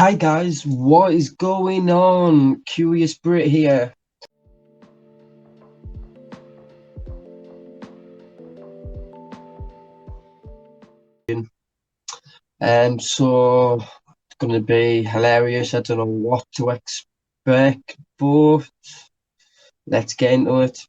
Hi guys, what is going on? Curious Brit here. So it's gonna be hilarious. I don't know what to expect, but let's get into it.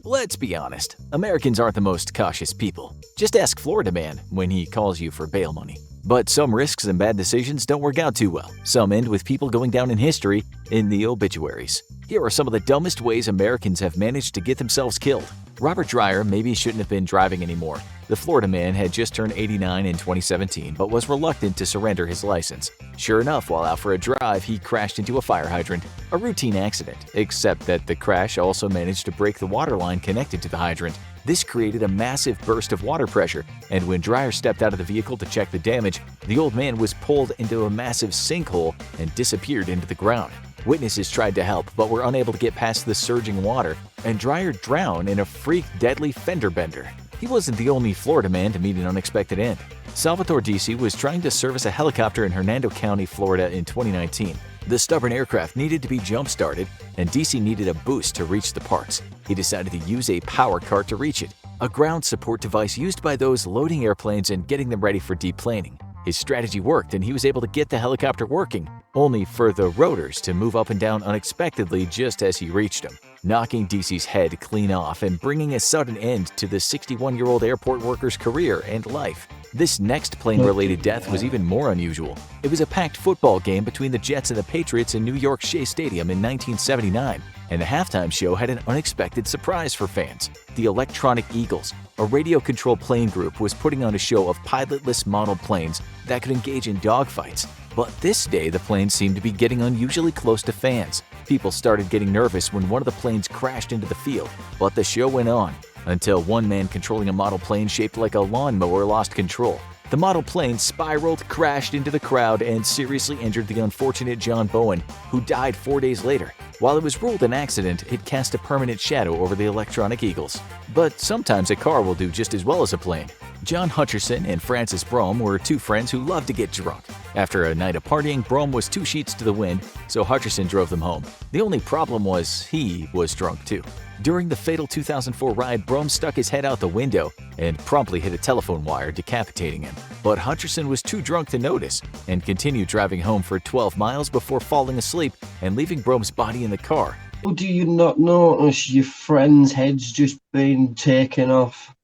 Let's be honest, Americans aren't the most cautious people. Just ask Florida Man when he calls you for bail money. But some risks and bad decisions don't work out too well. Some end with people going down in history in the obituaries. Here are some of the dumbest ways Americans have managed to get themselves killed. Robert Dreyer maybe shouldn't have been driving anymore. The Florida man had just turned 89 in 2017 but was reluctant to surrender his license. Sure enough, while out for a drive, he crashed into a fire hydrant. A routine accident, except that the crash also managed to break the water line connected to the hydrant. This created a massive burst of water pressure, and when Dreyer stepped out of the vehicle to check the damage, the old man was pulled into a massive sinkhole and disappeared into the ground. Witnesses tried to help but were unable to get past the surging water, and Dreyer drowned in a freak deadly fender bender. He wasn't the only Florida man to meet an unexpected end. Salvatore Disi was trying to service a helicopter in Hernando County, Florida in 2019. The stubborn aircraft needed to be jump-started, and DC needed a boost to reach the parts. He decided to use a power cart to reach it, a ground support device used by those loading airplanes and getting them ready for deplaning. His strategy worked, and he was able to get the helicopter working, only for the rotors to move up and down unexpectedly just as he reached them, knocking DC's head clean off and bringing a sudden end to the 61-year-old airport worker's career and life. This next plane-related death was even more unusual. It was a packed football game between the Jets and the Patriots in New York Shea Stadium in 1979, and the halftime show had an unexpected surprise for fans. The Electronic Eagles, a radio-controlled plane group, was putting on a show of pilotless model planes that could engage in dogfights. But this day, the planes seemed to be getting unusually close to fans. People started getting nervous when one of the planes crashed into the field, but the show went on until one man controlling a model plane shaped like a lawnmower lost control. The model plane spiraled, crashed into the crowd, and seriously injured the unfortunate John Bowen, who died 4 days later. While it was ruled an accident, it cast a permanent shadow over the Electronic Eagles. But sometimes a car will do just as well as a plane. John Hutcherson and Francis Brougham were two friends who loved to get drunk. After a night of partying, Brougham was 2 sheets to the wind, so Hutcherson drove them home. The only problem was he was drunk too. During the fatal 2004 ride, Brougham stuck his head out the window and promptly hit a telephone wire, decapitating him. But Hutcherson was too drunk to notice and continued driving home for 12 miles before falling asleep and leaving Brougham's body in the car. How do you not notice your friend's head's just been taken off?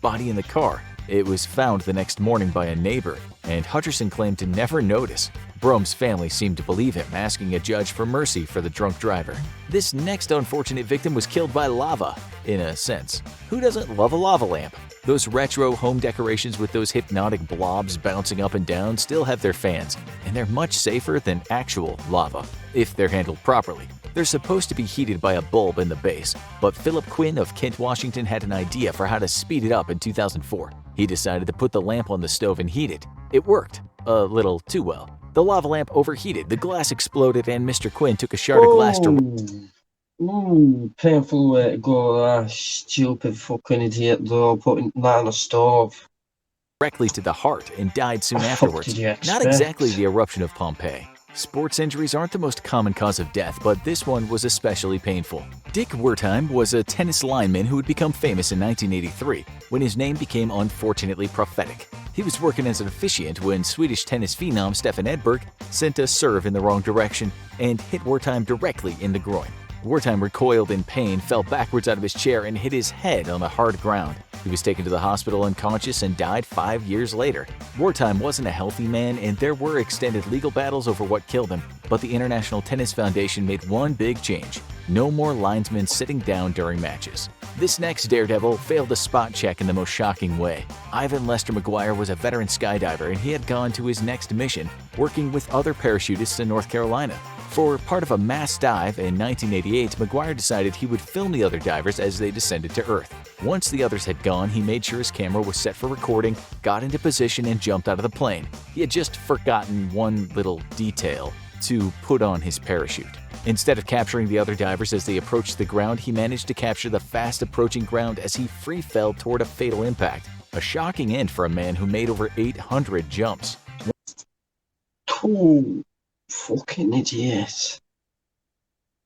Body in the car. It was found the next morning by a neighbor, and Hutcherson claimed to never notice. Brougham's family seemed to believe him, asking a judge for mercy for the drunk driver. This next unfortunate victim was killed by lava, in a sense. Who doesn't love a lava lamp? Those retro home decorations with those hypnotic blobs bouncing up and down still have their fans, and they're much safer than actual lava, if they're handled properly. They're supposed to be heated by a bulb in the base, but Philip Quinn of Kent, Washington had an idea for how to speed it up in 2004. He decided to put the lamp on the stove and heat it. It worked, a little too well. The lava lamp overheated, the glass exploded, and Mr. Quinn took a shard of glass to... Painful way to go, stupid fucking idiot though, putting that on a stove. Directly to the heart and died soon afterwards. Not exactly the eruption of Pompeii. Sports injuries aren't the most common cause of death, but this one was especially painful. Dick Wertheim was a tennis lineman who would become famous in 1983 when his name became unfortunately prophetic. He was working as an officiant when Swedish tennis phenom Stefan Edberg sent a serve in the wrong direction and hit Wertheim directly in the groin. Wertheim recoiled in pain, fell backwards out of his chair, and hit his head on the hard ground. He was taken to the hospital unconscious and died 5 years later. Wertheim wasn't a healthy man, and there were extended legal battles over what killed him, but the International Tennis Foundation made one big change: no more linesmen sitting down during matches. This next daredevil failed a spot check in the most shocking way. Ivan Lester McGuire was a veteran skydiver, and he had gone to his next mission, working with other parachutists in North Carolina. For part of a mass dive in 1988, McGuire decided he would film the other divers as they descended to Earth. Once the others had gone, he made sure his camera was set for recording, got into position, and jumped out of the plane. He had just forgotten one little detail: to put on his parachute. Instead of capturing the other divers as they approached the ground, he managed to capture the fast-approaching ground as he free fell toward a fatal impact. A shocking end for a man who made over 800 jumps. Oh, fucking idiot.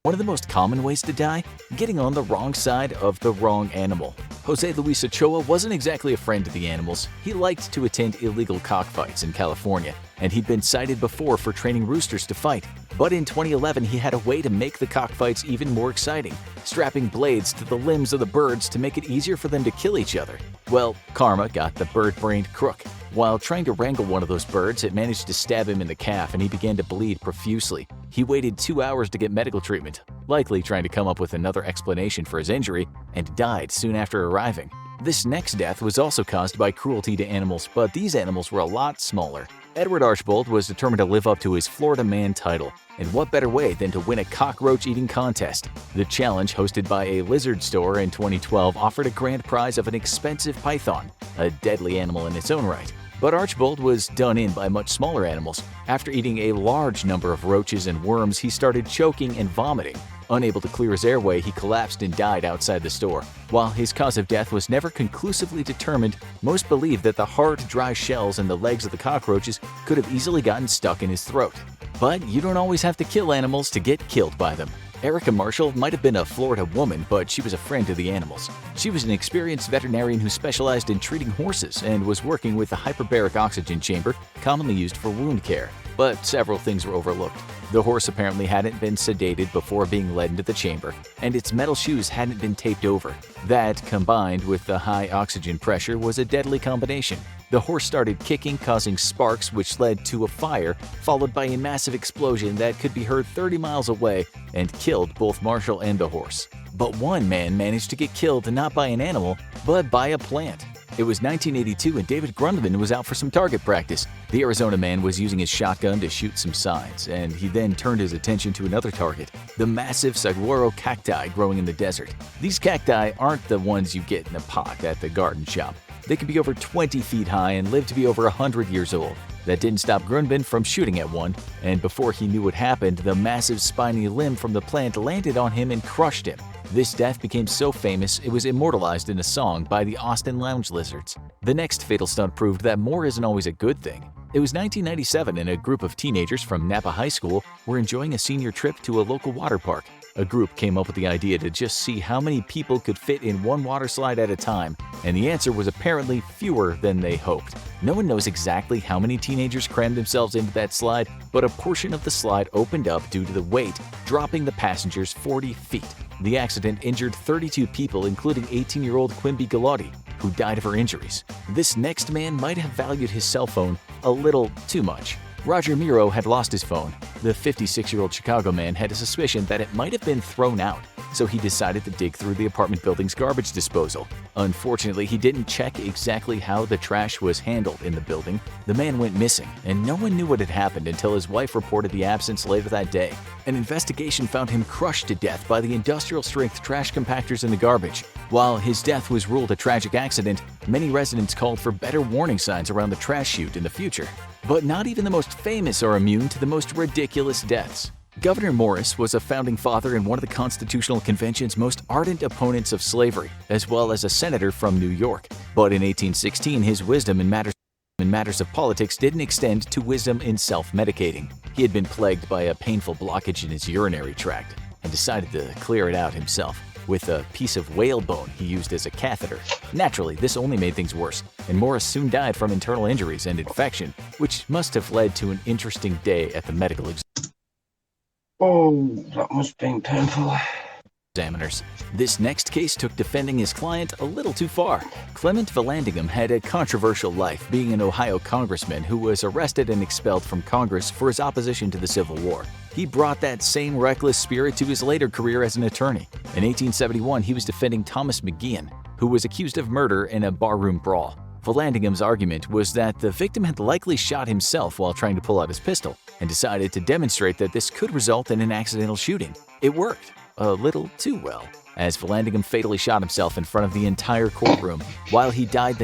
One of the most common ways to die? Getting on the wrong side of the wrong animal. Jose Luis Ochoa wasn't exactly a friend to the animals. He liked to attend illegal cockfights in California, and he'd been cited before for training roosters to fight. But in 2011, he had a way to make the cockfights even more exciting, strapping blades to the limbs of the birds to make it easier for them to kill each other. Well, karma got the bird-brained crook. While trying to wrangle one of those birds, it managed to stab him in the calf and he began to bleed profusely. He waited 2 hours to get medical treatment, likely trying to come up with another explanation for his injury, and died soon after arriving. This next death was also caused by cruelty to animals, but these animals were a lot smaller. Edward Archbold was determined to live up to his Florida Man title, and what better way than to win a cockroach eating contest? The challenge, hosted by a lizard store in 2012, offered a grand prize of an expensive python, a deadly animal in its own right. But Archbold was done in by much smaller animals. After eating a large number of roaches and worms, he started choking and vomiting. Unable to clear his airway, he collapsed and died outside the store. While his cause of death was never conclusively determined, most believe that the hard, dry shells and the legs of the cockroaches could have easily gotten stuck in his throat. But you don't always have to kill animals to get killed by them. Erica Marshall might have been a Florida woman, but she was a friend to the animals. She was an experienced veterinarian who specialized in treating horses and was working with the hyperbaric oxygen chamber, commonly used for wound care. But several things were overlooked. The horse apparently hadn't been sedated before being led into the chamber, and its metal shoes hadn't been taped over. That, combined with the high oxygen pressure, was a deadly combination. The horse started kicking, causing sparks which led to a fire, followed by a massive explosion that could be heard 30 miles away and killed both Marshall and the horse. But one man managed to get killed not by an animal, but by a plant. It was 1982 and David Grundman was out for some target practice. The Arizona man was using his shotgun to shoot some signs, and he then turned his attention to another target, the massive saguaro cacti growing in the desert. These cacti aren't the ones you get in a pot at the garden shop. They can be over 20 feet high and live to be over 100 years old. That didn't stop Grundman from shooting at one, and before he knew what happened, the massive spiny limb from the plant landed on him and crushed him. This death became so famous it was immortalized in a song by the Austin Lounge Lizards. The next fatal stunt proved that more isn't always a good thing. It was 1997 and a group of teenagers from Napa High School were enjoying a senior trip to a local water park. A group came up with the idea to just see how many people could fit in one water slide at a time, and the answer was apparently fewer than they hoped. No one knows exactly how many teenagers crammed themselves into that slide, but a portion of the slide opened up due to the weight, dropping the passengers 40 feet. The accident injured 32 people, including 18-year-old Quimby Galati, who died of her injuries. This next man might have valued his cell phone a little too much. Roger Miro had lost his phone. The 56-year-old Chicago man had a suspicion that it might have been thrown out, so he decided to dig through the apartment building's garbage disposal. Unfortunately, he didn't check exactly how the trash was handled in the building. The man went missing, and no one knew what had happened until his wife reported the absence later that day. An investigation found him crushed to death by the industrial-strength trash compactors in the garbage. While his death was ruled a tragic accident, many residents called for better warning signs around the trash chute in the future. But not even the most famous are immune to the most ridiculous deaths. Governor Morris was a founding father and one of the Constitutional Convention's most ardent opponents of slavery, as well as a senator from New York. But in 1816, his wisdom in matters of politics didn't extend to wisdom in self-medicating. He had been plagued by a painful blockage in his urinary tract and decided to clear it out himself with a piece of whalebone he used as a catheter. Naturally, this only made things worse, and Morris soon died from internal injuries and infection, which must have led to an interesting day at the medical Oh, that must have been painful. examiners. This next case took defending his client a little too far. Clement Vallandigham had a controversial life, being an Ohio congressman who was arrested and expelled from Congress for his opposition to the Civil War. He brought that same reckless spirit to his later career as an attorney. In 1871, he was defending Thomas McGeehan, who was accused of murder in a barroom brawl. Vallandigham's argument was that the victim had likely shot himself while trying to pull out his pistol, and decided to demonstrate that this could result in an accidental shooting. It worked. A little too well, as Vallandigham fatally shot himself in front of the entire courtroom. While he died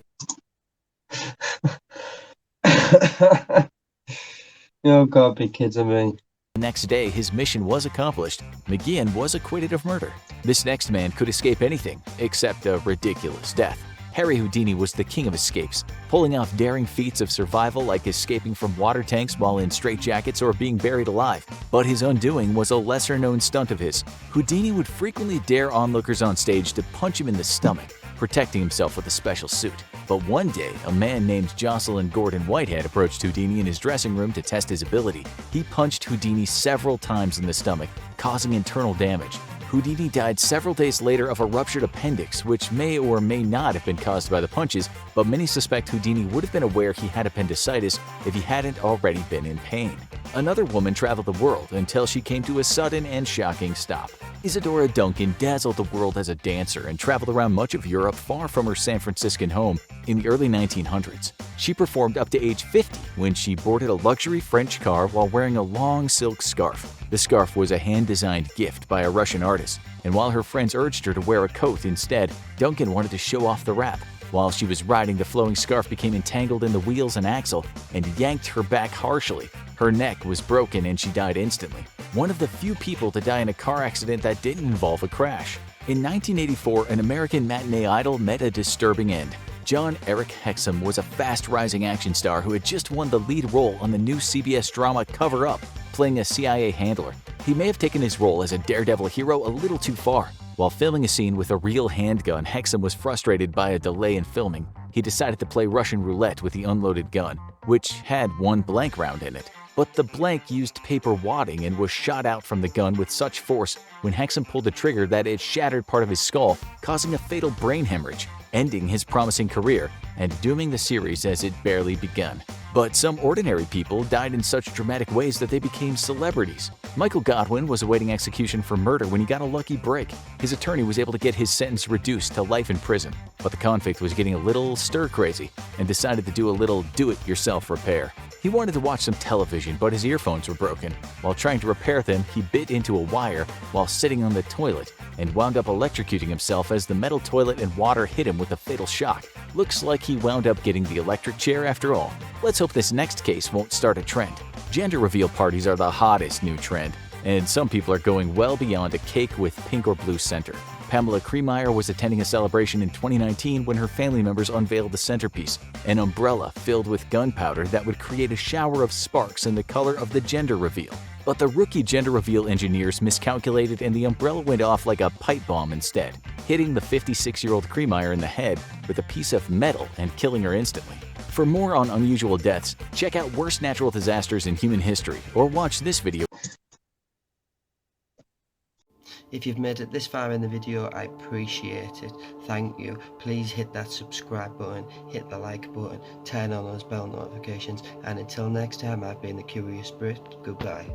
You can't be kidding me. The next day, his mission was accomplished. McGeehan was acquitted of murder. This next man could escape anything except a ridiculous death. Harry Houdini was the king of escapes, pulling off daring feats of survival like escaping from water tanks while in straitjackets or being buried alive. But his undoing was a lesser-known stunt of his. Houdini would frequently dare onlookers on stage to punch him in the stomach, protecting himself with a special suit. But one day, a man named Jocelyn Gordon Whitehead approached Houdini in his dressing room to test his ability. He punched Houdini several times in the stomach, causing internal damage. Houdini died several days later of a ruptured appendix, which may or may not have been caused by the punches, but many suspect Houdini would have been aware he had appendicitis if he hadn't already been in pain. Another woman traveled the world until she came to a sudden and shocking stop. Isadora Duncan dazzled the world as a dancer and traveled around much of Europe far from her San Franciscan home in the early 1900s. She performed up to age 50 when she boarded a luxury French car while wearing a long silk scarf. The scarf was a hand-designed gift by a Russian artist, and while her friends urged her to wear a coat instead, Duncan wanted to show off the wrap. While she was riding, the flowing scarf became entangled in the wheels and axle and yanked her back harshly. Her neck was broken and she died instantly. One of the few people to die in a car accident that didn't involve a crash. In 1984, an American matinee idol met a disturbing end. John Eric Hexum was a fast-rising action star who had just won the lead role on the new CBS drama Cover Up, playing a CIA handler. He may have taken his role as a daredevil hero a little too far. While filming a scene with a real handgun, Hexum was frustrated by a delay in filming. He decided to play Russian roulette with the unloaded gun, which had one blank round in it. But the blank used paper wadding and was shot out from the gun with such force when Hexum pulled the trigger that it shattered part of his skull, causing a fatal brain hemorrhage, ending his promising career and dooming the series as it barely begun. But some ordinary people died in such dramatic ways that they became celebrities. Michael Godwin was awaiting execution for murder when he got a lucky break. His attorney was able to get his sentence reduced to life in prison, but the convict was getting a little stir-crazy and decided to do a little do-it-yourself repair. He wanted to watch some television, but his earphones were broken. While trying to repair them, he bit into a wire while sitting on the toilet and wound up electrocuting himself as the metal toilet and water hit him with a fatal shock. Looks like he wound up getting the electric chair after all. Let's hope this next case won't start a trend. Gender reveal parties are the hottest new trend, and some people are going well beyond a cake with pink or blue center. Pamela Cremeyer was attending a celebration in 2019 when her family members unveiled the centerpiece, an umbrella filled with gunpowder that would create a shower of sparks in the color of the gender reveal. But the rookie gender reveal engineers miscalculated and the umbrella went off like a pipe bomb instead, hitting the 56-year-old Cremeyer in the head with a piece of metal and killing her instantly. For more on unusual deaths, check out Worst Natural Disasters in Human History or watch this video. If you've made it this far in the video, I appreciate it. Thank you. Please hit that subscribe button, hit the like button, turn on those bell notifications, and until next time, I've been the Curious Brit. Goodbye.